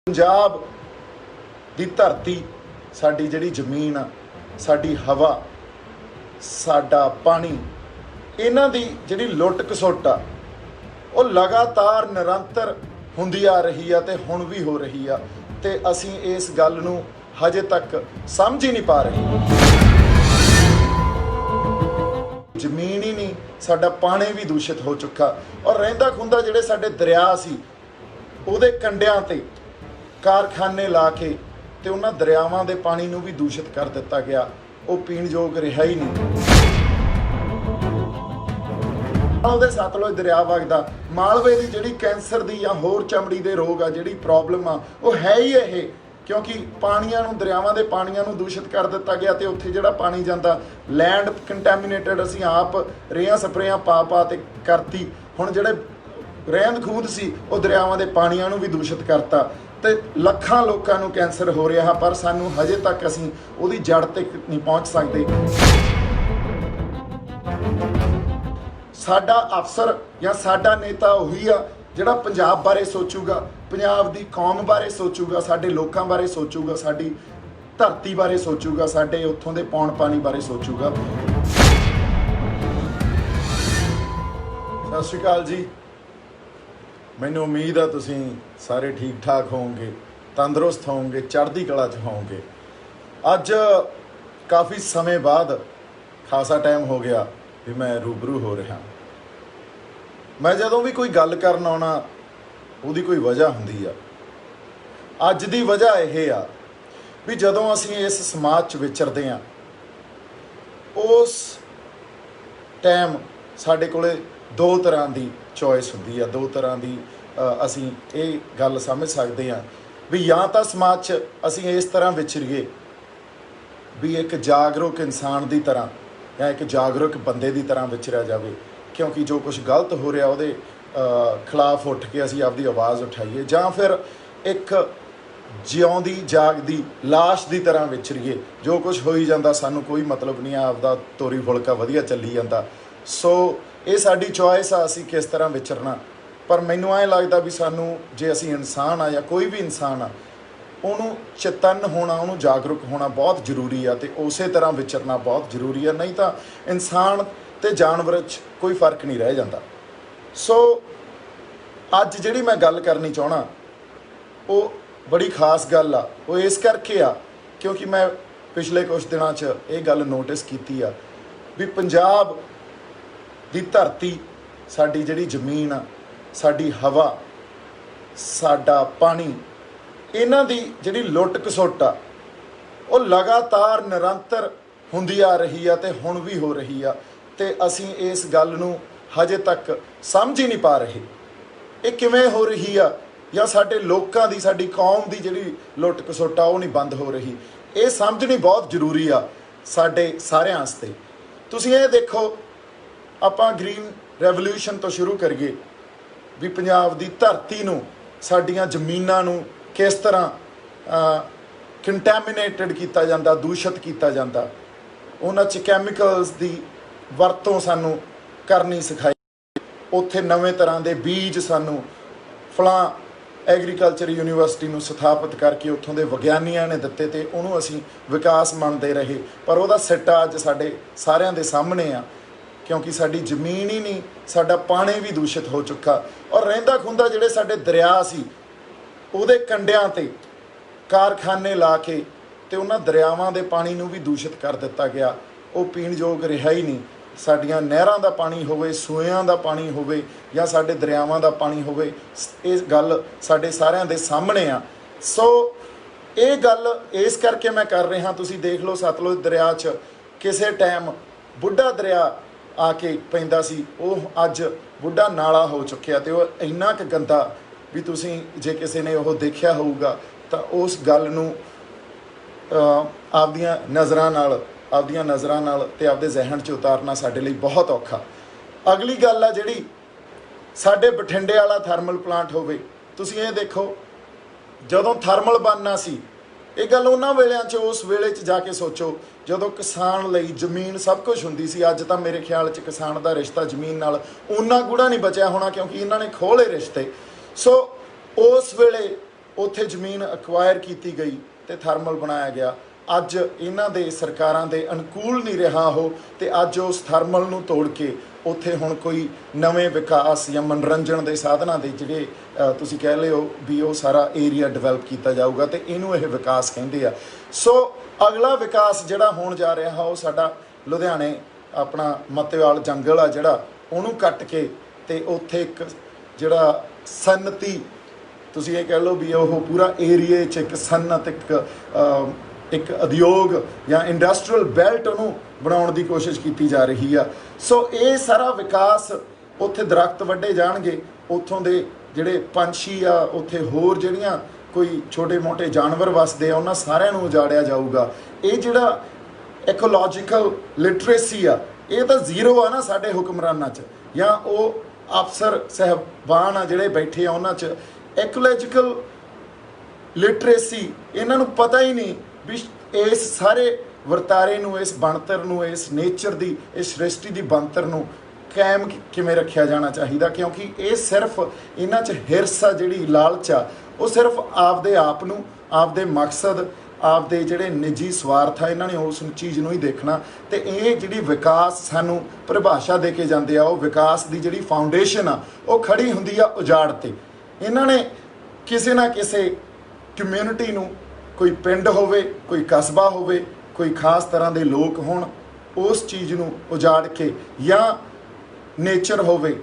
पंजाब दी धरती साडी जिहड़ी जमीन आ साडी हवा साडा पानी इन्हां दी जिहड़ी लुੱਟ खसुੱਟ आ वो लगातार निरंतर हुंदी आ रही आ ते हुण भी हो रही आ ते असीं इस गल नूं हजे तक समझ ही नहीं पा रहे। जमीन ही नहीं साडा पानी भी दूषित हो चुका और रहिंदा खुंदा जिहड़े साडे दरिया सी उहदे कंढियां ते कारखाने ला के ते उन्हां दरियावां दे पानी नूं भी दूषित कर दिता गया। वो पीण योग रहा ही नहीं। ਉਹਦੇ सतलुज दरिया वगदा मालवे की जिहड़ी कैंसर की या होर चमड़ी के रोग आ जिहड़ी प्रॉब्लम आ वो है ही ये क्योंकि पानियां नूं दरियावां दे पानियां नूं दूषित कर दिता गया ते उत्थे जिहड़ा पानी जांदा लैंड कंटैमीनेटेड असीं आप रेहां स्प्रेयां पा ते करती। हुण जिहड़े रहंद खूंद सी वो दरियावां दे पानियां नूं भी दूषित करता ते ਲੱਖਾਂ लोगों नूं कैंसर हो रहा पर सानूं हजे तक असीं उहदी जड़ तक नहीं पहुँच सकते। साडा अफसर या साडा नेता उही आ जिहड़ा पंजाब बारे सोचूगा, पंजाब दी कौम बारे सोचूगा, साडे लोकां बारे सोचूगा, साडी धरती बारे सोचूगा, साडे उत्थों दे पौण पानी बारे सोचूगा। सत श्री अकाल जी। मैनूं उम्मीद है तुसीं सारे ठीक ठाक होवोगे, तंदुरुस्त होवोगे, चढ़दी कला च होवोगे। अज काफ़ी समय बाद खासा टाइम हो गया भी मैं रूबरू हो रहा। मैं जदों भी कोई गल करन आउणा उहदी कोई वजह हुंदी आ। अज दी वजह यह आ भी जदों असीं इस समाज च विचरदे आ उस टाइम साडे कोले दो तरह की चॉइस हुंदी आ, दो तरह की असीं ये गल समझ सकते हैं भी या तो समाज च असीं इस तरह विचरीए भी एक जागरूक इंसान की तरह या एक जागरूक बंदे की तरह विचरिया जाए क्योंकि जो कुछ गलत हो रहा वो खिलाफ उठ के असीं आपदी आवाज़ उठाइए, जां फिर एक जिउंदी जागदी लाश की तरह विचरीए जो कुछ हो ही जाता सानूं कोई मतलब नहीं, आपदा तोरी फुलका वधिया चली जाता। सो ये साडी चॉइस आ असीं किस तरह विचरना। पर मैनूं ऐ लगदा भी सानूं जे असीं इंसान आ या कोई भी इंसान आ उहनूं चेतन होना, उहनूं जागरूक होना बहुत जरूरी आ ते उस तरह विचरना बहुत जरूरी है। नहीं तो इंसान ते जानवर च कोई फर्क नहीं रह जाता। सो अज जिहड़ी मैं गल करनी चाहना वो बड़ी खास गल आ। वो इस करके आ क्योंकि मैं पिछले कुछ दिनों च ये गल नोटिस की आ भी पंजाब दी धरती साडी जिहड़ी जमीन आ साडी हवा साडा पानी इन्हां दी जिहड़ी लुੱਟ खसुੱਟ आ वो लगातार निरंतर हुंदी आ रही आ ते हुण भी हो रही आ ते असीं इस गल नूं हजे तक समझ ही नहीं पा रहे ये किवें हो रही आ या साडे लोकां दी साडी कौम दी जिहड़ी लुੱਟ खसुੱਟ आ वो नहीं बंद हो रही। ये समझनी बहुत जरूरी आ साडे सारिਆਂ वास्ते। तुसीं ये देखो आपां ग्रीन रेवोल्यूशन तो शुरू करिए भी पंजाब दी धरती नूं साडीआं जमीनां नूं किस तरह कंटैमीनेटेड किया जाता, दूषित किया जाता, उन्हां च कैमिकल्स दी वरतों सानूं करनी सिखाई। उत्थे नवें तरह के बीज सानूं फलां एग्रीकल्चर यूनीवर्सिटी नूं स्थापित करके उत्थों के विग्यानियां ने दिते ते उहनूं असीं विकास मनते रहे पर उहदा सिट्टा अज साडे सारिਆਂ दे सामने आ क्योंकि साडी जमीन ही नहीं साडा पानी भी दूषित हो चुका और रहिंदा खुंदा जिहड़े साडे दरिया सी उहदे कंढियां ते कारखाने ला के ते उन्हां दरियावां दे पानी नूं भी दूषित कर दिता गया। वो पीण योग रहा ही नहीं। साडियां नहरां दा पानी होवे, सूइयां दा पानी होवे या साडे दरियावां दा पानी होवे, इस गल साडे सारिਆਂ दे सामने आ। सो ये गल इस करके मैं कर रहा। तुसीं देख लो सतलुज दरिया च किसे टाइम बुढ़ा दरिया आके पैंदा सी, वो अज बुढ़ा नाला हो चुकिया ते वो इन्ना क गंदा भी तुसीं जे किसी ने वो देखिया होऊगा तो उस गल नूं आपदियां नज़रां नाल ते आपदे जहन च उतारना साडे लई बहुत औखा। अगली गल आ जिहड़ी साडे बठिंडे वाला थर्मल प्लांट होवे, तुसीं ये देखो जदों थर्मल बनना सी ये गल उन्हां वेलिਆਂ च उस वेले च जाके सोचो जदों किसान लई जमीन सब कुछ हुंदी सी। अज तां मेरे ख्याल च किसान दा रिश्ता जमीन नाल उन्ना गूढ़ा नहीं बचिया होना क्योंकि इन्हां ने खोले रिश्ते। सो उस वेले ਉੱਥੇ ਜ਼ਮੀਨ ਅਕਵਾਇਰ ਕੀਤੀ ਗਈ ਤੇ ਥਰਮਲ ਬਣਾਇਆ ਗਿਆ। ਅੱਜ ਇਹਨਾਂ ਦੇ ਸਰਕਾਰਾਂ ਦੇ ਅਨੁਕੂਲ ਨਹੀਂ ਰਿਹਾ ਉਹ, ਤੇ ਅੱਜ ਉਸ ਥਰਮਲ ਨੂੰ ਤੋੜ ਕੇ ਉੱਥੇ ਹੁਣ ਕੋਈ ਨਵੇਂ ਵਿਕਾਸ ਜਾਂ ਮਨੋਰੰਜਨ ਦੇ ਸਾਧਨਾਂ ਦੇ ਜਿਹੜੇ ਤੁਸੀਂ ਕਹਿ ਲਿਓ ਵੀ ਉਹ ਸਾਰਾ ਏਰੀਆ ਡਿਵੈਲਪ ਕੀਤਾ ਜਾਊਗਾ, ਤੇ ਇਹਨੂੰ ਇਹ ਵਿਕਾਸ ਕਹਿੰਦੇ ਆ। ਸੋ ਅਗਲਾ ਵਿਕਾਸ ਜਿਹੜਾ ਹੋਣ ਜਾ ਰਿਹਾ ਉਹ ਸਾਡਾ ਲੁਧਿਆਣੇ ਆਪਣਾ ਮੱਤੇਵਾਲ ਜੰਗਲ ਆ ਜਿਹੜਾ, ਉਹਨੂੰ ਕੱਟ ਕੇ ਤੇ ਉੱਥੇ ਇੱਕ ਜਿਹੜਾ ਸਨਅਤੀ ਤੁਸੀਂ ਇਹ ਕਹਿ ਲਓ ਵੀ ਉਹ ਪੂਰਾ ਏਰੀਏ 'ਚ ਇੱਕ ਸਨਅਤ ਇੱਕ ਉਦਯੋਗ ਜਾਂ ਇੰਡਸਟਰੀਅਲ ਬੈਲਟ ਉਹਨੂੰ ਬਣਾਉਣ ਦੀ ਕੋਸ਼ਿਸ਼ ਕੀਤੀ ਜਾ ਰਹੀ ਆ। ਸੋ ਇਹ ਸਾਰਾ ਵਿਕਾਸ, ਉੱਥੇ ਦਰਖਤ ਵੱਢੇ ਜਾਣਗੇ, ਉੱਥੋਂ ਦੇ ਜਿਹੜੇ ਪੰਛੀ ਆ, ਉੱਥੇ ਹੋਰ ਜਿਹੜੀਆਂ ਕੋਈ ਛੋਟੇ ਮੋਟੇ ਜਾਨਵਰ ਵਸਦੇ ਆ, ਉਹਨਾਂ ਸਾਰਿਆਂ ਨੂੰ ਉਜਾੜਿਆ ਜਾਊਗਾ। ਇਹ ਜਿਹੜਾ ਇਕੋਲੋਜੀਕਲ ਲਿਟਰੇਸੀ ਆ, ਇਹ ਤਾਂ ਜ਼ੀਰੋ ਆ ਨਾ ਸਾਡੇ ਹੁਕਮਰਾਨਾਂ 'ਚ, ਜਾਂ ਉਹ ਅਫਸਰ ਸਾਹਿਬਾਨ ਆ ਜਿਹੜੇ ਬੈਠੇ ਆ ਉਹਨਾਂ 'ਚ ਇਕੋਲੋਜੀਕਲ ਲਿਟਰੇਸੀ ਇਹਨਾਂ ਨੂੰ ਪਤਾ ਹੀ ਨਹੀਂ ਵੀ ਇਸ ਸਾਰੇ ਵਰਤਾਰੇ ਨੂੰ, ਇਸ ਬਣਤਰ ਨੂੰ, ਇਸ ਨੇਚਰ ਦੀ, ਇਸ ਸ੍ਰਿਸ਼ਟੀ ਦੀ ਬਣਤਰ ਨੂੰ ਕਾਇਮ ਕਿਵੇਂ ਰੱਖਿਆ ਜਾਣਾ ਚਾਹੀਦਾ। ਕਿਉਂਕਿ ਇਹ ਸਿਰਫ ਇਹਨਾਂ 'ਚ ਹਿਰਸ ਆ, ਜਿਹੜੀ ਲਾਲਚ ਆ, ਉਹ ਸਿਰਫ ਆਪਦੇ ਆਪ ਨੂੰ, ਆਪਦੇ ਮਕਸਦ, ਆਪਦੇ ਜਿਹੜੇ ਨਿੱਜੀ ਸਵਾਰਥ ਆ, ਇਹਨਾਂ ਨੇ ਉਸ ਚੀਜ਼ ਨੂੰ ਹੀ ਦੇਖਣਾ। ਤੇ ਇਹ ਜਿਹੜੀ ਵਿਕਾਸ ਸਾਨੂੰ ਪਰਿਭਾਸ਼ਾ ਦੇ ਕੇ ਜਾਂਦੇ ਆ, ਉਹ ਵਿਕਾਸ ਦੀ ਜਿਹੜੀ ਫਾਊਂਡੇਸ਼ਨ ਆ ਉਹ ਖੜੀ ਹੁੰਦੀ ਆ ਉਜਾੜ ਤੇ। ਇਹਨਾਂ ਨੇ ਕਿਸੇ ਨਾ ਕਿਸੇ ਕਮਿਊਨਿਟੀ ਨੂੰ, ਕੋਈ ਪਿੰਡ ਹੋਵੇ, ਕੋਈ ਕਸਬਾ ਹੋਵੇ, ਕੋਈ ਖਾਸ ਤਰ੍ਹਾਂ ਦੇ ਲੋਕ ਹੋਣ, ਉਸ ਚੀਜ਼ ਨੂੰ ਉਜਾੜ ਕੇ, ਜਾਂ ਨੇਚਰ ਹੋਵੇ,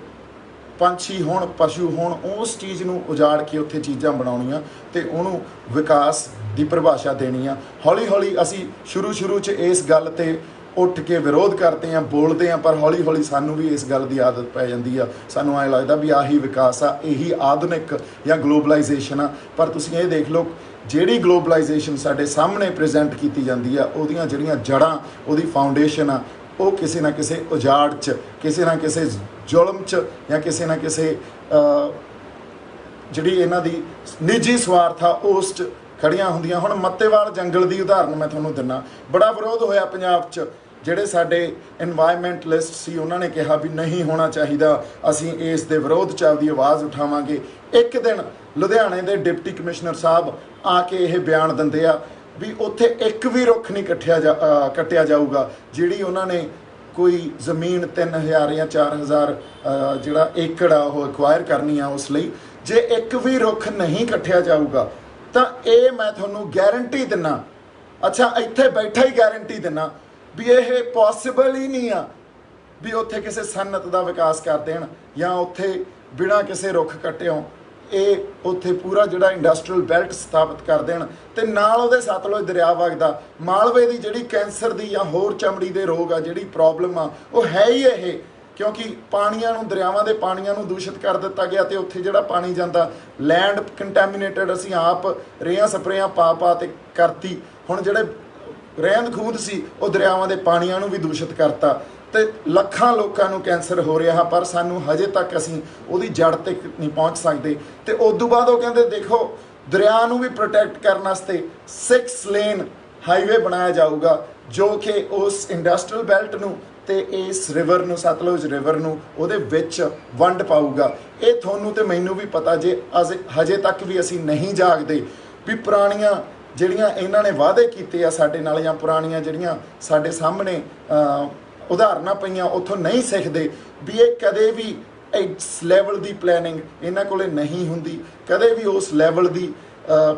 ਪੰਛੀ ਹੋਣ, ਪਸ਼ੂ ਹੋਣ, ਉਸ ਚੀਜ਼ ਨੂੰ ਉਜਾੜ ਕੇ ਉੱਥੇ ਚੀਜ਼ਾਂ ਬਣਾਉਣੀਆਂ ਤੇ ਉਹਨੂੰ ਵਿਕਾਸ ਦੀ ਪਰਿਭਾਸ਼ਾ ਦੇਣੀ ਆ। ਹੌਲੀ ਹੌਲੀ ਅਸੀਂ ਸ਼ੁਰੂ 'ਚ ਇਸ ਗੱਲ ਤੇ ਉੱਠ ਕੇ ਵਿਰੋਧ ਕਰਦੇ ਹਾਂ, ਬੋਲਦੇ ਹਾਂ, ਪਰ ਹੌਲੀ ਹੌਲੀ ਸਾਨੂੰ ਵੀ ਇਸ ਗੱਲ ਦੀ ਆਦਤ ਪੈ ਜਾਂਦੀ ਆ। ਸਾਨੂੰ ਐਂ ਲੱਗਦਾ ਵੀ ਆਹੀ ਵਿਕਾਸ ਆ, ਇਹੀ ਆਧੁਨਿਕ ਜਾਂ ਗਲੋਬਲਾਈਜੇਸ਼ਨ ਆ। ਪਰ ਤੁਸੀਂ ਇਹ ਦੇਖ ਲਓ, ਜਿਹੜੀ ਗਲੋਬਲਾਈਜੇਸ਼ਨ ਸਾਡੇ ਸਾਹਮਣੇ ਪ੍ਰੈਜ਼ੈਂਟ ਕੀਤੀ ਜਾਂਦੀ ਆ, ਉਹਦੀਆਂ ਜਿਹੜੀਆਂ ਜੜ੍ਹਾਂ, ਉਹਦੀ ਫਾਊਂਡੇਸ਼ਨ ਆ, ਉਹ ਕਿਸੇ ਨਾ ਕਿਸੇ ਉਜਾੜ 'ਚ, ਕਿਸੇ ਨਾ ਕਿਸੇ ਜ਼ੁਲਮ 'ਚ, ਜਾਂ ਕਿਸੇ ਨਾ ਕਿਸੇ ਜਿਹੜੀ ਇਹਨਾਂ ਦੀ ਨਿੱਜੀ ਸਵਾਰਥ ਆ ਉਸ 'ਚ ਖੜੀਆਂ ਹੁੰਦੀਆਂ। ਹੁਣ ਮੱਤੇਵਾਲ ਜੰਗਲ ਦੀ ਉਦਾਹਰਨ ਮੈਂ ਤੁਹਾਨੂੰ ਦਿੰਦਾ। ਬੜਾ ਵਿਰੋਧ ਹੋਇਆ ਪੰਜਾਬ 'ਚ, ਜਿਹੜੇ ਸਾਡੇ ਇਨਵਾਇਰਮੈਂਟਲਿਸਟ ਸੀ ਉਹਨਾਂ ਨੇ ਕਿਹਾ ਵੀ ਨਹੀਂ ਹੋਣਾ ਚਾਹੀਦਾ, ਅਸੀਂ ਇਸ ਦੇ ਵਿਰੋਧ 'ਚ ਆਪਦੀ ਆਵਾਜ਼ ਉਠਾਵਾਂਗੇ। ਇੱਕ ਦਿਨ ਲੁਧਿਆਣੇ ਦੇ ਡਿਪਟੀ ਕਮਿਸ਼ਨਰ ਸਾਹਿਬ ਆ ਕੇ ਇਹ ਬਿਆਨ ਦਿੰਦੇ ਆ ਵੀ ਉੱਥੇ ਇੱਕ ਵੀ ਰੁੱਖ ਨਹੀਂ ਕੱਟਿਆ ਜਾਊਗਾ। ਜਿਹੜੀ ਉਹਨਾਂ ਨੇ ਕੋਈ ਜ਼ਮੀਨ 3000 ਜਾਂ 4000 ਜਿਹੜਾ ਏਕੜ ਆ ਉਹ ਐਕਵਾਇਰ ਕਰਨੀ ਆ, ਉਸ ਲਈ ਜੇ ਇੱਕ ਵੀ ਰੁੱਖ ਨਹੀਂ ਕੱਟਿਆ ਜਾਊਗਾ ਤਾਂ ਇਹ ਮੈਂ ਤੁਹਾਨੂੰ ਗਾਰੰਟੀ ਦਿੰਦਾ, ਅੱਛਾ ਇੱਥੇ ਬੈਠਾ ਹੀ ਗਾਰੰਟੀ ਦਿੰਦਾ ਵੀ ਇਹ ਪੋਸੀਬਲ ਹੀ ਨਹੀਂ ਆ ਵੀ ਉੱਥੇ ਕਿਸੇ ਸਨਅਤ ਦਾ ਵਿਕਾਸ ਕਰ ਦੇਣ, ਜਾਂ ਉੱਥੇ ਬਿਨਾਂ ਕਿਸੇ ਰੁੱਖ ਕੱਟਿਓ ਇਹ ਉੱਥੇ ਪੂਰਾ ਜਿਹੜਾ ਇੰਡਸਟਰੀਅਲ ਬੈਲਟ ਸਥਾਪਿਤ ਕਰ ਦੇਣ, ਤੇ ਨਾਲ ਉਹਦੇ ਸਤਲੁਜ ਦਰਿਆ ਵਗਦਾ। ਮਾਲਵੇ ਦੀ ਜਿਹੜੀ ਕੈਂਸਰ ਦੀ ਜਾਂ ਹੋਰ ਚਮੜੀ ਦੇ ਰੋਗ ਆ, ਜਿਹੜੀ ਪ੍ਰੋਬਲਮ ਆ, ਉਹ ਹੈ ਹੀ ਇਹ, ਕਿਉਂਕਿ ਪਾਣੀਆਂ ਨੂੰ, ਦਰਿਆਵਾਂ ਦੇ ਪਾਣੀਆਂ ਨੂੰ ਦੂਸ਼ਿਤ ਕਰ ਦਿੱਤਾ ਗਿਆ, ਤੇ ਉੱਥੇ ਜਿਹੜਾ ਪਾਣੀ ਜਾਂਦਾ ਲੈਂਡ ਕੰਟੈਮੀਨੇਟਡ, ਅਸੀਂ ਆਪ ਰੇਹਾਂ ਸਪਰੇਆਂ ਪਾ ਤੇ ਕਰਤੀ। ਹੁਣ ਜਿਹੜੇ ਰਹਿੰਦ ਖੂੰਹਦ ਸੀ ਉਹ ਦਰਿਆਵਾਂ ਦੇ ਪਾਣੀਆਂ ਨੂੰ ਵੀ ਦੂਸ਼ਿਤ ਕਰਤਾ, ਤੇ ਲੱਖਾਂ ਲੋਕਾਂ ਨੂੰ ਕੈਂਸਰ ਹੋ ਰਿਹਾ, ਪਰ ਸਾਨੂੰ ਹਜੇ ਤੱਕ ਅਸੀਂ ਉਹਦੀ ਜੜ ਤੱਕ ਨਹੀਂ ਪਹੁੰਚ ਸਕਦੇ। ਤੇ ਉਸ ਤੋਂ ਬਾਅਦ ਉਹ ਕਹਿੰਦੇ ਦੇਖੋ ਦਰਿਆ ਨੂੰ ਵੀ ਪ੍ਰੋਟੈਕਟ ਕਰਨ ਵਾਸਤੇ 6 ਲੇਨ ਹਾਈਵੇ ਬਣਾਇਆ ਜਾਊਗਾ, ਜੋ ਕਿ ਉਸ ਇੰਡਸਟਰੀਅਲ ਬੈਲਟ ਨੂੰ ਤੇ ਇਸ ਰਿਵਰ ਨੂੰ, ਸਤਲੁਜ ਰਿਵਰ ਨੂੰ, ਉਹਦੇ ਵਿੱਚ ਵੰਡ ਪਾਊਗਾ। ਇਹ ਤੁਹਾਨੂੰ ਤੇ ਮੈਨੂੰ ਵੀ ਪਤਾ, ਜੇ ਹਜੇ ਤੱਕ ਵੀ ਅਸੀਂ ਨਹੀਂ ਜਾਗਦੇ ਵੀ ਪੁਰਾਣੀਆਂ ਜਿਹੜੀਆਂ ਇਹਨਾਂ ਨੇ ਵਾਅਦੇ ਕੀਤੇ ਆ ਸਾਡੇ ਨਾਲ, ਜਾਂ ਪੁਰਾਣੀਆਂ ਜਿਹੜੀਆਂ ਸਾਡੇ ਸਾਹਮਣੇ ਉਦਾਹਰਨਾਂ ਪਈਆਂ, ਉੱਥੋਂ ਨਹੀਂ ਸਿੱਖਦੇ ਵੀ ਇਹ ਕਦੇ ਵੀ ਇਸ ਲੈਵਲ ਦੀ ਪਲੈਨਿੰਗ ਇਹਨਾਂ ਕੋਲੇ ਨਹੀਂ ਹੁੰਦੀ, ਕਦੇ ਵੀ ਉਸ ਲੈਵਲ ਦੀ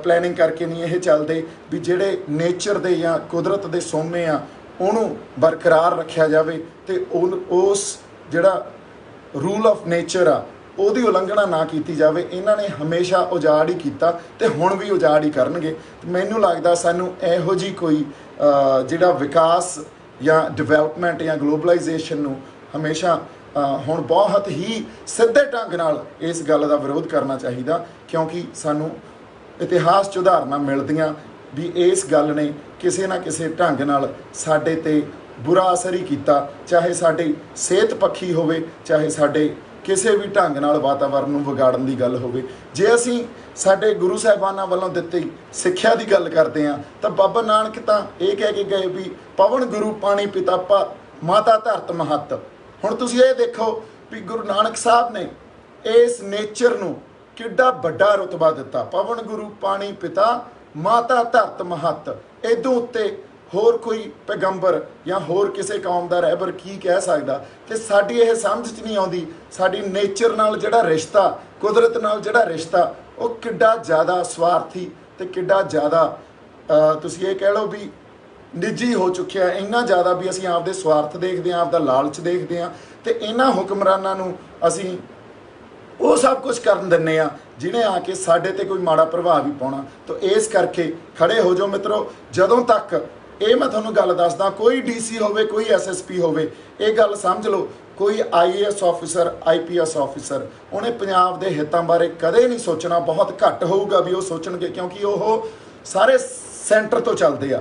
ਪਲੈਨਿੰਗ ਕਰਕੇ ਨਹੀਂ ਇਹ ਚੱਲਦੇ ਵੀ ਜਿਹੜੇ ਨੇਚਰ ਦੇ ਜਾਂ ਕੁਦਰਤ ਦੇ ਸੋਮੇ ਆ ਉਹਨੂੰ ਬਰਕਰਾਰ ਰੱਖਿਆ ਜਾਵੇ, ਤੇ ਉਸ ਜਿਹੜਾ ਰੂਲ ਆਫ ਨੇਚਰ ਆ ਉਹਦੀ ਉਲੰਘਣਾ ਨਾ ਕੀਤੀ ਜਾਵੇ। ਇਹਨਾਂ ਨੇ ਹਮੇਸ਼ਾ ਉਜਾੜ ਹੀ ਕੀਤਾ ਤੇ ਹੁਣ ਵੀ ਉਜਾੜ ਹੀ ਕਰਨਗੇ। ਮੈਨੂੰ ਲੱਗਦਾ ਸਾਨੂੰ ਇਹੋ ਜਿਹੀ ਕੋਈ ਜਿਹੜਾ ਵਿਕਾਸ ਜਾਂ ਡਿਵੈਲਪਮੈਂਟ ਜਾਂ ਗਲੋਬਲਾਈਜੇਸ਼ਨ ਨੂੰ ਹਮੇਸ਼ਾ ਹੁਣ ਬਹੁਤ ਹੀ ਸਿੱਧੇ ਢੰਗ ਨਾਲ ਇਸ ਗੱਲ ਦਾ ਵਿਰੋਧ ਕਰਨਾ ਚਾਹੀਦਾ, ਕਿਉਂਕਿ ਸਾਨੂੰ ਇਤਿਹਾਸ 'ਚ ਉਦਾਹਰਨਾਂ ਮਿਲਦੀਆਂ ਵੀ ਇਸ ਗੱਲ ਨੇ ਕਿਸੇ ਨਾ ਕਿਸੇ ਢੰਗ ਨਾਲ ਸਾਡੇ 'ਤੇ ਬੁਰਾ ਅਸਰ ਹੀ ਕੀਤਾ, ਚਾਹੇ ਸਾਡੀ ਸਿਹਤ ਪੱਖੀ ਹੋਵੇ, ਚਾਹੇ ਸਾਡੇ ਕਿਸੇ ਵੀ ਢੰਗ ਨਾਲ ਵਾਤਾਵਰਨ ਨੂੰ ਵਿਗਾੜਨ ਦੀ ਗੱਲ ਹੋਵੇ। ਜੇ ਅਸੀਂ ਸਾਡੇ ਗੁਰੂ ਸਾਹਿਬਾਨਾਂ ਵੱਲੋਂ ਦਿੱਤੀ ਸਿੱਖਿਆ ਦੀ ਗੱਲ ਕਰਦੇ ਹਾਂ ਤਾਂ ਬਾਬਾ ਨਾਨਕ ਤਾਂ ਇਹ ਕਹਿ ਕੇ ਗਏ ਵੀ ਪਵਨ ਗੁਰੂ ਪਾਣੀ ਪਿਤਾ ਮਾਤਾ ਧਰਤ ਮਹੱਤ। ਹੁਣ ਤੁਸੀਂ ਇਹ ਦੇਖੋ ਵੀ ਗੁਰੂ ਨਾਨਕ ਸਾਹਿਬ ਨੇ ਇਸ ਨੇਚਰ ਨੂੰ किड्डा वड्डा रुतबा दिता, पवन गुरु पानी पिता माता धरत महत। इदों उत्ते होर कोई पैगंबर या होर किसी कौम का रहबर की कह सकता कि साडी यह समझ च नहीं आती, साडी नेचर नाल जिहड़ा रिश्ता, कुदरत नाल जिहड़ा रिश्ता वो किड्डा ज़्यादा स्वार्थी ते किड्डा ज़्यादा तुसीं ये कह लो भी निजी हो चुकिया, इन्ना ज़्यादा भी असीं आपदे स्वार्थ देखते हैं, आपदा लालच देखते हैं ते इन्हां हुक्मरानां नूं असीं वो सब कुछ कर दिंदे आ जिन्हें आके साडे ते कोई माड़ा प्रभाव भी पाउणा। तो इस करके खड़े हो जाओ मित्रों। जदों तक ये मैं तुहानूं गल दसदा, कोई DC होवे, कोई SSP होवे, ये गल समझ लो, कोई IAS ऑफिसर, IPS ऑफिसर उन्हें पंजाब दे हितां बारे कदे नहीं सोचना, बहुत घट होऊगा भी वो सोचणगे, क्योंकि वो सारे सेंटर तो चलते आ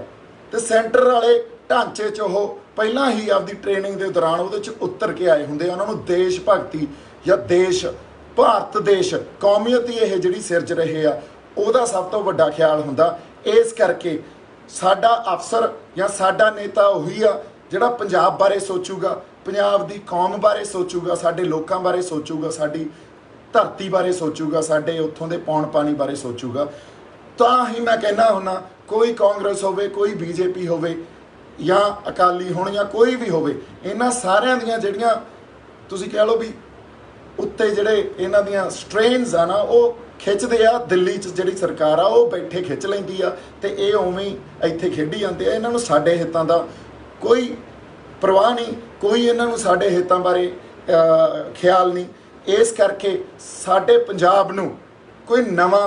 ते सेंटर वाले ढांचे च वो पहलां ही आपदी ट्रेनिंग के दौरान उहदे च उतर के आए हुंदे। उन्हां नूं देश भगती या देश भारत देश कौमीयत ही यह जिहड़ी सिरज रहे आ उहदा सब तो वड्डा ख्याल हुंदा। इस करके साडा अफसर या साडा नेता उही आ जिहड़ा पंजाब बारे सोचूगा, पंजाब दी कौम बारे सोचूगा, साडे लोकां बारे सोचूगा, साडी धरती बारे सोचूगा, साडे उत्थों दे पौण पानी बारे सोचूगा। तां ही मैं कहना हुन्ना, कोई कांग्रेस होवे, कोई BJP होवे या अकाली होण या कोई भी होवे, इन्हां सारियां दीयां जिहड़ियां तुसीं कह लो भी उत्ते जिहड़े इन्हां दीयां स्ट्रेन्स आ ना वो खिੱਚਦੇ आ। दिल्ली च जिहड़ी सरकार आ वो बैठे खिੱਚ लैंदी आ ते ये उवें ही ਇੱਥੇ ਖੇਡੀ ਜਾਂਦੇ आ। इन्हां नूं साडे हितां दा कोई परवाह नहीं, कोई इन्हां नूं साडे हितां बारे ख्याल नहीं। इस करके साडे पंजाब नूं कोई नवां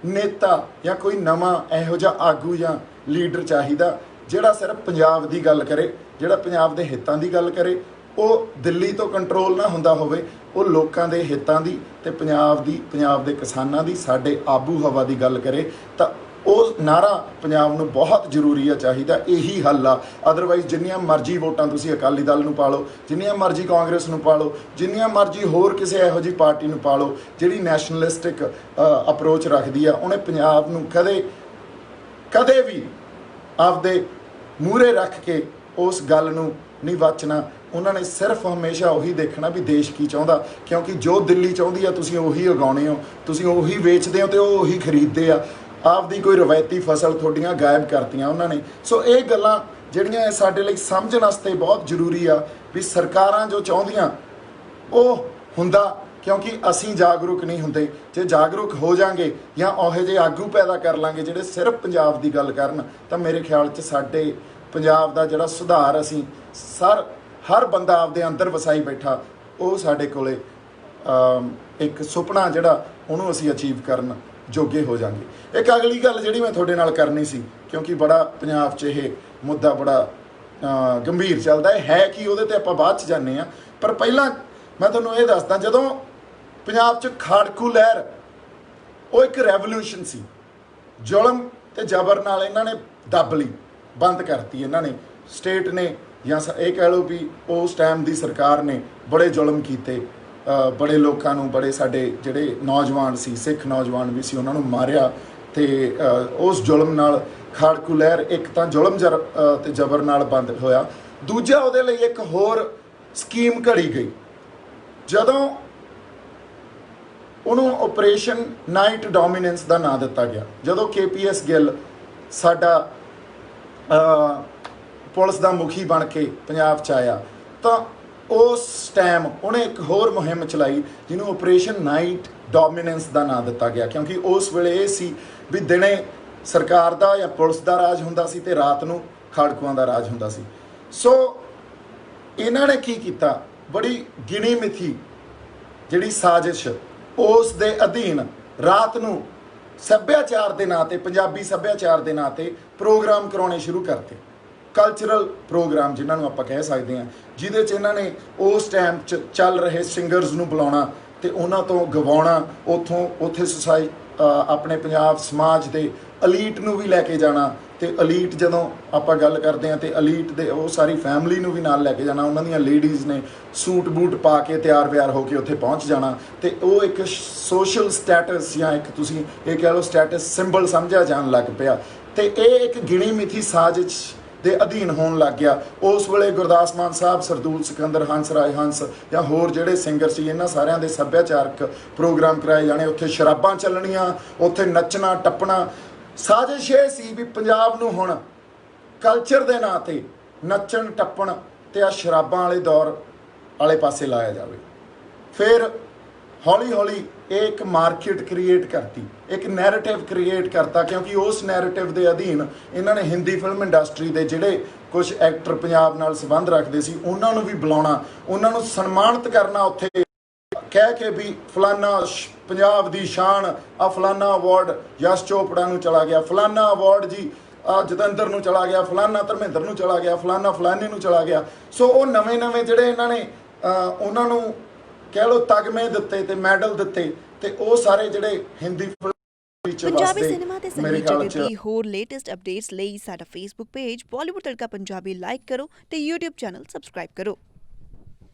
नेता या कोई नवां इहो जिहा आगू या लीडर चाहिदा जिहड़ा सिर्फ पंजाब दी गल करे, जिहड़ा पंजाब दे हितां दी गल करे, वो दिल्ली तो कंट्रोल ना हुंदा होवे, वो लोकां दे हितां दी ते पंजाब दी, पंजाब दे किसानां दी, साडे आबू हवा दी गल करे। तां ਉਹ ਨਾਰਾ ਪੰਜਾਬ ਨੂੰ ਬਹੁਤ ਜ਼ਰੂਰੀ ਆ, ਚਾਹੀਦਾ। ਇਹੀ ਹੱਲ ਆ। ਅਦਰਵਾਈਜ਼ ਜਿੰਨੀਆਂ ਮਰਜ਼ੀ ਵੋਟਾਂ ਤੁਸੀਂ ਅਕਾਲੀ ਦਲ ਨੂੰ ਪਾ ਲਓ, ਜਿੰਨੀਆਂ ਮਰਜ਼ੀ ਕਾਂਗਰਸ ਨੂੰ ਪਾ ਲਓ, ਜਿੰਨੀਆਂ ਮਰਜ਼ੀ ਹੋਰ ਕਿਸੇ ਇਹੋ ਜਿਹੀ ਪਾਰਟੀ ਨੂੰ ਪਾ ਲਓ ਜਿਹੜੀ ਨੈਸ਼ਨਲਿਸਟਿਕ ਅਪਰੋਚ ਰੱਖਦੀ ਆ, ਉਹਨੇ ਪੰਜਾਬ ਨੂੰ ਕਦੇ ਵੀ ਆਪਦੇ ਮੂਹਰੇ ਰੱਖ ਕੇ ਉਸ ਗੱਲ ਨੂੰ ਨਹੀਂ ਵਾਚਣਾ। ਉਹਨਾਂ ਨੇ ਸਿਰਫ ਹਮੇਸ਼ਾ ਉਹੀ ਦੇਖਣਾ ਵੀ ਦੇਸ਼ ਕੀ ਚਾਹੁੰਦਾ, ਕਿਉਂਕਿ ਜੋ ਦਿੱਲੀ ਚਾਹੁੰਦੀ ਆ ਤੁਸੀਂ ਉਹੀ ਉਗਾਉਣੇ ਹੋ, ਤੁਸੀਂ ਉਹੀ ਵੇਚਦੇ ਹੋ ਤੇ ਉਹ ਉਹੀ ਖਰੀਦਦੇ ਆ। ਆਪਦੀ ਕੋਈ ਰਵਾਇਤੀ ਫਸਲ ਤੁਹਾਡੀਆਂ ਗਾਇਬ ਕਰਤੀਆਂ ਉਹਨਾਂ ਨੇ। ਸੋ ਇਹ ਗੱਲਾਂ ਜਿਹੜੀਆਂ ਸਾਡੇ ਲਈ ਸਮਝਣ ਵਾਸਤੇ ਬਹੁਤ ਜ਼ਰੂਰੀ ਆ ਵੀ ਸਰਕਾਰਾਂ ਜੋ ਚਾਹੁੰਦੀਆਂ ਉਹ ਹੁੰਦਾ, ਕਿਉਂਕਿ ਅਸੀਂ ਜਾਗਰੂਕ ਨਹੀਂ ਹੁੰਦੇ। ਜੇ ਜਾਗਰੂਕ ਹੋ ਜਾਾਂਗੇ ਜਾਂ ਉਹੋ ਜਿਹੇ ਆਗੂ ਪੈਦਾ ਕਰ ਲਾਂਗੇ ਜਿਹੜੇ ਸਿਰਫ ਪੰਜਾਬ ਦੀ ਗੱਲ ਕਰਨ, ਤਾਂ ਮੇਰੇ ਖਿਆਲ 'ਚ ਸਾਡੇ ਪੰਜਾਬ ਦਾ ਜਿਹੜਾ ਸੁਧਾਰ ਅਸੀਂ ਹਰ ਬੰਦਾ ਆਪਦੇ ਅੰਦਰ ਵਸਾਈ ਬੈਠਾ, ਉਹ ਸਾਡੇ ਕੋਲੇ ਇੱਕ ਸੁਪਨਾ ਜਿਹੜਾ ਉਹਨੂੰ ਅਸੀਂ ਅਚੀਵ ਕਰਨ ਜੋਗੇ ਹੋ ਜਾਾਂਗੇ। ਇੱਕ ਅਗਲੀ ਗੱਲ ਜਿਹੜੀ ਮੈਂ ਤੁਹਾਡੇ ਨਾਲ ਕਰਨੀ ਸੀ, ਕਿਉਂਕਿ ਬੜਾ ਪੰਜਾਬ 'ਚ ਇਹ ਮੁੱਦਾ ਬੜਾ ਗੰਭੀਰ ਚੱਲਦਾ ਹੈ ਕਿ ਉਹਦੇ 'ਤੇ ਆਪਾਂ ਬਾਅਦ 'ਚ ਜਾਂਦੇ ਹਾਂ। ਪਰ ਪਹਿਲਾਂ ਮੈਂ ਤੁਹਾਨੂੰ ਇਹ ਦੱਸਦਾ, ਜਦੋਂ ਪੰਜਾਬ 'ਚ ਖਾੜਕੂ ਲਹਿਰ ਉਹ ਇੱਕ ਰੈਵੋਲੂਸ਼ਨ ਸੀ, ਜ਼ੁਲਮ ਤੇ ਜ਼ਬਰ ਨਾਲ ਇਹਨਾਂ ਨੇ ਦੱਬ ਲਈ, ਬੰਦ ਕਰਤੀ ਇਹਨਾਂ ਨੇ। ਸਟੇਟ ਨੇ ਜਾਂ ਇਹ ਕਹਿ ਲਓ ਵੀ ਉਸ ਟਾਈਮ ਦੀ ਸਰਕਾਰ ਨੇ ਬੜੇ ਜ਼ੁਲਮ ਕੀਤੇ, ਬੜੇ ਲੋਕਾਂ ਨੂੰ, ਬੜੇ ਸਾਡੇ ਜਿਹੜੇ ਨੌਜਵਾਨ ਸੀ, ਸਿੱਖ ਨੌਜਵਾਨ ਵੀ ਸੀ, ਉਹਨਾਂ ਨੂੰ ਮਾਰਿਆ। ਤੇ ਉਸ ਜ਼ੁਲਮ ਨਾਲ ਖਾੜਕੂ ਲਹਿਰ ਇੱਕ ਤਾਂ ਜ਼ੁਲਮ ਤੇ ਜ਼ਬਰ ਨਾਲ ਬੰਦ ਹੋਇਆ, ਦੂਜਾ ਉਹਦੇ ਲਈ ਇੱਕ ਹੋਰ ਸਕੀਮ ਘੜੀ ਗਈ। ਜਦੋਂ ਉਹਨੂੰ ਆਪਰੇਸ਼ਨ ਨਾਈਟ ਡੋਮੀਨੈਂਸ ਦਾ ਨਾਂ ਦਿੱਤਾ ਗਿਆ, ਜਦੋਂ KPS ਗਿੱਲ ਸਾਡਾ ਪੁਲਿਸ ਦਾ ਮੁਖੀ ਬਣ ਕੇ ਪੰਜਾਬ 'ਚ ਆਇਆ, ਤਾਂ ਉਸ ਟਾਈਮ ਉਹਨੇ ਇੱਕ ਹੋਰ ਮੁਹਿੰਮ ਚਲਾਈ ਜਿਹਨੂੰ ਆਪਰੇਸ਼ਨ ਨਾਈਟ ਡੋਮੀਨੈਂਸ ਦਾ ਨਾਂ ਦਿੱਤਾ ਗਿਆ, ਕਿਉਂਕਿ ਉਸ ਵੇਲੇ ਇਹ ਸੀ ਵੀ ਦਿਨੇ ਸਰਕਾਰ ਦਾ ਜਾਂ ਪੁਲਿਸ ਦਾ ਰਾਜ ਹੁੰਦਾ ਸੀ ਤੇ ਰਾਤ ਨੂੰ ਖਾੜਕੂਆਂ ਦਾ ਰਾਜ ਹੁੰਦਾ ਸੀ। ਸੋ ਇਹਨਾਂ ਨੇ ਕੀ ਕੀਤਾ, ਬੜੀ ਗਿਣੀ ਮਿਥੀ ਜਿਹੜੀ ਸਾਜ਼ਿਸ਼, ਉਸ ਦੇ ਅਧੀਨ ਰਾਤ ਨੂੰ ਸੱਭਿਆਚਾਰ ਦੇ ਨਾਂ 'ਤੇ, ਪੰਜਾਬੀ ਸੱਭਿਆਚਾਰ ਦੇ ਨਾਂ 'ਤੇ ਪ੍ਰੋਗਰਾਮ ਕਰਾਉਣੇ ਸ਼ੁਰੂ ਕਰਤੇ, ਕਲਚਰਲ ਪ੍ਰੋਗਰਾਮ ਜਿਨ੍ਹਾਂ ਨੂੰ ਆਪਾਂ ਕਹਿ ਸਕਦੇ ਹਾਂ, ਜਿਹਦੇ 'ਚ ਇਹਨਾਂ ਨੇ ਉਸ ਟਾਈਮ 'ਚ ਚੱਲ ਰਹੇ ਸਿੰਗਰਸ ਨੂੰ ਬੁਲਾਉਣਾ ਤੇ ਉਹਨਾਂ ਤੋਂ ਗਵਾਉਣਾ, ਉੱਥੇ ਆਪਣੇ ਪੰਜਾਬ ਸਮਾਜ ਦੇ ਅਲੀਟ ਨੂੰ ਵੀ ਲੈ ਕੇ ਜਾਣਾ। ਤੇ ਅਲੀਟ ਜਦੋਂ ਆਪਾਂ ਗੱਲ ਕਰਦੇ ਹਾਂ ਤੇ ਅਲੀਟ ਦੇ ਉਹ ਸਾਰੀ ਫੈਮਿਲੀ ਨੂੰ ਵੀ ਨਾਲ ਲੈ ਕੇ ਜਾਣਾ, ਉਹਨਾਂ ਦੀਆਂ ਲੇਡੀਜ਼ ਨੇ ਸੂਟ ਬੂਟ ਪਾ ਕੇ ਤਿਆਰ ਵਿਆਰ ਹੋ ਕੇ ਉੱਥੇ ਪਹੁੰਚ ਜਾਣਾ, ਤੇ ਉਹ ਇੱਕ ਸੋਸ਼ਲ ਸਟੇਟਸ ਜਾਂ ਇੱਕ ਤੁਸੀਂ ਇਹ ਕਹਿ ਲਓ ਸਟੇਟਸ ਸਿੰਬਲ ਸਮਝਿਆ ਜਾਣ ਲੱਗ ਪਿਆ। ਤੇ ਇਹ ਇੱਕ ਗਿਣੀ ਮਿਥੀ ਸਾਜ਼ਿਸ਼ ਦੇ ਅਧੀਨ ਹੋਣ ਲੱਗ ਗਿਆ। ਉਸ ਵੇਲੇ ਗੁਰਦਾਸ ਮਾਨ ਸਾਹਿਬ, ਸਰਦੂਲ ਸਿਕੰਦਰ, ਹੰਸ ਰਾਜ ਹੰਸ ਜਾਂ ਹੋਰ ਜਿਹੜੇ ਸਿੰਗਰ ਸੀ, ਇਹਨਾਂ ਸਾਰਿਆਂ ਦੇ ਸੱਭਿਆਚਾਰਕ ਪ੍ਰੋਗਰਾਮ ਕਰਾਏ ਜਾਣੇ। ਉੱਥੇ ਸ਼ਰਾਬਾਂ ਚੱਲਣੀਆਂ, ਉੱਥੇ ਨੱਚਣਾ ਟੱਪਣਾ। ਸਾਜ਼ਿਸ਼ ਇਹ ਸੀ ਵੀ ਪੰਜਾਬ ਨੂੰ ਹੁਣ ਕਲਚਰ ਦੇ ਨਾਂ 'ਤੇ ਨੱਚਣ ਟੱਪਣ ਤੇ ਆ ਸ਼ਰਾਬਾਂ ਵਾਲੇ ਦੌਰ ਵਾਲੇ ਪਾਸੇ ਲਾਇਆ ਜਾਵੇ। ਫਿਰ ਹੌਲੀ ਹੌਲੀ ਇਹ ਇੱਕ ਮਾਰਕੀਟ ਕ੍ਰੀਏਟ ਕਰਤੀ, ਇੱਕ ਨੈਰੇਟਿਵ ਕ੍ਰੀਏਟ ਕਰਤਾ, ਕਿਉਂਕਿ ਉਸ ਨੈਰੇਟਿਵ ਦੇ ਅਧੀਨ ਇਹਨਾਂ ਨੇ ਹਿੰਦੀ ਫਿਲਮ ਇੰਡਸਟਰੀ ਦੇ ਜਿਹੜੇ ਕੁਝ ਐਕਟਰ ਪੰਜਾਬ ਨਾਲ ਸੰਬੰਧ ਰੱਖਦੇ ਸੀ ਉਹਨਾਂ ਨੂੰ ਵੀ ਬੁਲਾਉਣਾ, ਉਹਨਾਂ ਨੂੰ ਸਨਮਾਨਿਤ ਕਰਨਾ। ਉੱਥੇ ਕਹਿ ਕੇ ਵੀ ਫਲਾਨਾ ਪੰਜਾਬ ਦੀ ਸ਼ਾਨ, ਆ ਫਲਾਨਾ ਅਵਾਰਡ ਯਸ਼ ਚੋਪੜਾ ਨੂੰ ਚਲਾ ਗਿਆ, ਫਲਾਨਾ ਅਵਾਰਡ ਜੀ ਆ ਜਤਿੰਦਰ ਨੂੰ ਚਲਾ ਗਿਆ, ਫਲਾਨਾ ਧਰਮਿੰਦਰ ਨੂੰ ਚਲਾ ਗਿਆ, ਫਲਾਨਾ ਫਲਾਨੇ ਨੂੰ ਚਲਾ ਗਿਆ। ਸੋ ਉਹ ਨਵੇਂ ਜਿਹੜੇ ਇਹਨਾਂ ਨੇ ਉਹਨਾਂ ਨੂੰ ਕਹਿ ਲਓ ਤਗਮੇ ਦਿੱਤੇ ਤੇ ਮੈਡਲ ਦਿੱਤੇ, ਤੇ ਉਹ ਸਾਰੇ ਜਿਹੜੇ ਹਿੰਦੀ ਪੰਜਾਬੀ ਸਿਨੇਮਾ ਤੇ ਸੰਗੀਤ ਜਗਤ ਦੀ ਹੋਰ ਲੇਟੈਸਟ ਅਪਡੇਟਸ ਲਈ ਸਾਡਾ ਫੇਸਬੁੱਕ ਪੇਜ ਬਾਲੀਵੁੱਡ ਤੜਕਾ ਪੰਜਾਬੀ ਲਾਈਕ ਕਰੋ ਤੇ YouTube ਚੈਨਲ ਸਬਸਕ੍ਰਾਈਬ ਕਰੋ।